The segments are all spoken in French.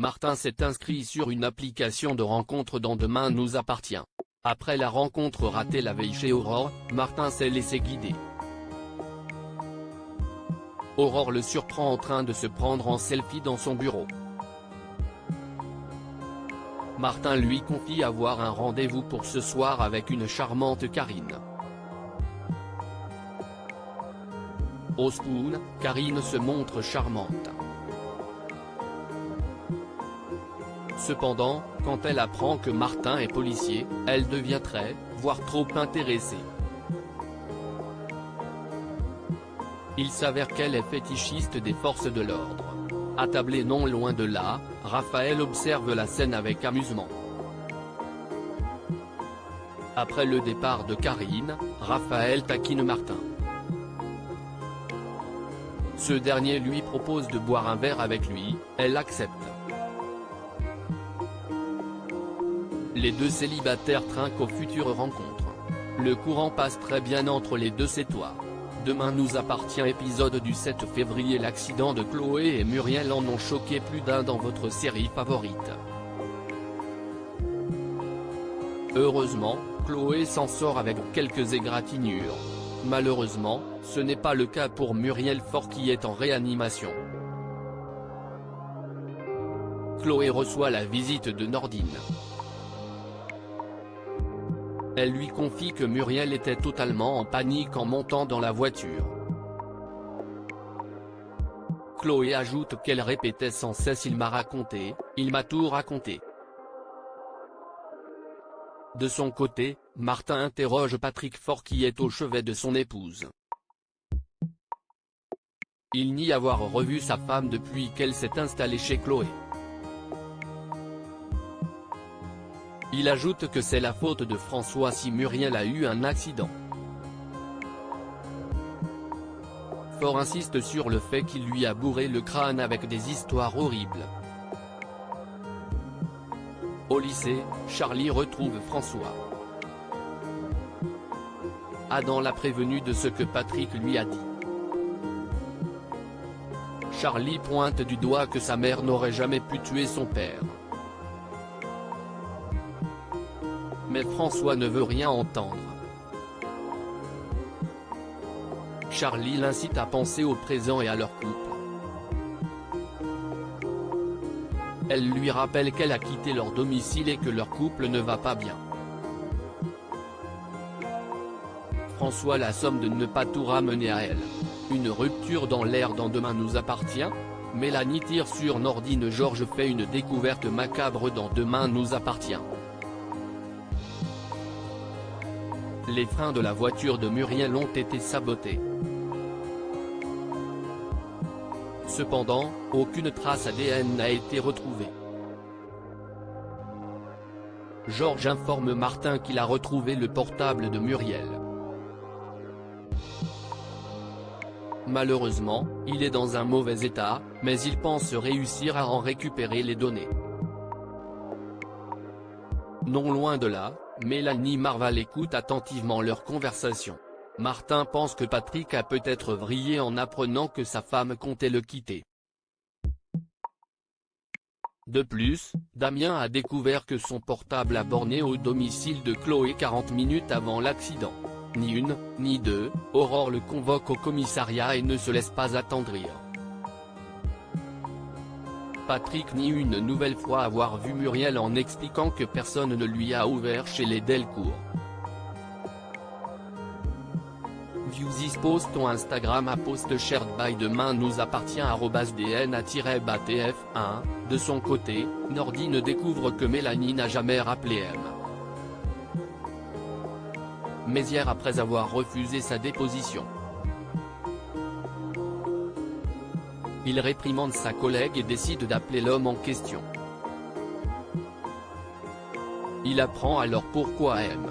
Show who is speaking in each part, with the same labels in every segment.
Speaker 1: Martin s'est inscrit sur une application de rencontre dans Demain nous appartient. Après la rencontre ratée la veille chez Aurore, Martin s'est laissé guider. Aurore le surprend en train de se prendre en selfie dans son bureau. Martin lui confie avoir un rendez-vous pour ce soir avec une charmante Karine. Au spoon, Karine se montre charmante. Cependant, quand elle apprend que Martin est policier, elle devient très, voire trop intéressée. Il s'avère qu'elle est fétichiste des forces de l'ordre. Attablé non loin de là, Raphaël observe la scène avec amusement. Après le départ de Karine, Raphaël taquine Martin. Ce dernier lui propose de boire un verre avec lui, elle accepte. Les deux célibataires trinquent aux futures rencontres. Le courant passe très bien entre les deux, c'est toi. Demain nous appartient épisode du 7 février. L'accident de Chloé et Muriel en ont choqué plus d'un dans votre série favorite. Heureusement, Chloé s'en sort avec quelques égratignures. Malheureusement, ce n'est pas le cas pour Muriel Faure qui est en réanimation. Chloé reçoit la visite de Nordine. Elle lui confie que Muriel était totalement en panique en montant dans la voiture. Chloé ajoute qu'elle répétait sans cesse « il m'a raconté, il m'a tout raconté ». De son côté, Martin interroge Patrick Faure qui est au chevet de son épouse. Il nie avoir revu sa femme depuis qu'elle s'est installée chez Chloé. Il ajoute que c'est la faute de François si Muriel a eu un accident. Faure insiste sur le fait qu'il lui a bourré le crâne avec des histoires horribles. Au lycée, Charlie retrouve François. Adam l'a prévenu de ce que Patrick lui a dit. Charlie pointe du doigt que sa mère n'aurait jamais pu tuer son père. Mais François ne veut rien entendre. Charlie l'incite à penser au présent et à leur couple. Elle lui rappelle qu'elle a quitté leur domicile et que leur couple ne va pas bien. François la somme de ne pas tout ramener à elle. Une rupture dans l'air dans Demain nous appartient. Mélanie tire sur Nordine. Georges fait une découverte macabre dans Demain nous appartient. Les freins de la voiture de Muriel ont été sabotés. Cependant, aucune trace ADN n'a été retrouvée. Georges informe Martin qu'il a retrouvé le portable de Muriel. Malheureusement, il est dans un mauvais état, mais il pense réussir à en récupérer les données. Non loin de là, Mélanie Marval écoute attentivement leur conversation. Martin pense que Patrick a peut-être vrillé en apprenant que sa femme comptait le quitter. De plus, Damien a découvert que son portable a borné au domicile de Chloé 40 minutes avant l'accident. Ni une, ni deux, Aurore le convoque au commissariat et ne se laisse pas attendrir. Patrick nie une nouvelle fois avoir vu Muriel en expliquant que personne ne lui a ouvert chez les Delcourt. View this post on Instagram à post shared by Demain nous appartient @dna-batf1. De son côté, Nordine découvre que Mélanie n'a jamais rappelé M. Mézières après avoir refusé sa déposition. Il réprimande sa collègue et décide d'appeler l'homme en question. Il apprend alors pourquoi M.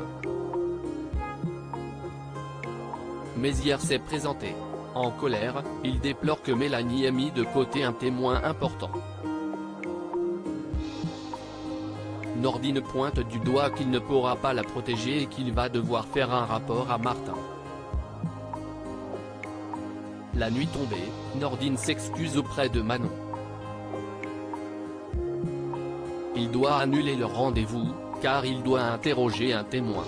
Speaker 1: Mézières s'est présenté. En colère, il déplore que Mélanie ait mis de côté un témoin important. Nordine pointe du doigt qu'il ne pourra pas la protéger et qu'il va devoir faire un rapport à Martin. La nuit tombée, Nordine s'excuse auprès de Manon. Il doit annuler le rendez-vous, car il doit interroger un témoin.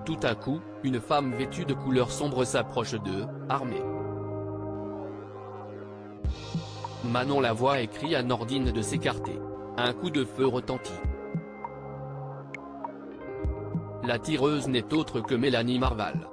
Speaker 1: Tout à coup, une femme vêtue de couleur sombre s'approche d'eux, armée. Manon Lavoie écrit à Nordine de s'écarter. Un coup de feu retentit. La tireuse n'est autre que Mélanie Marval.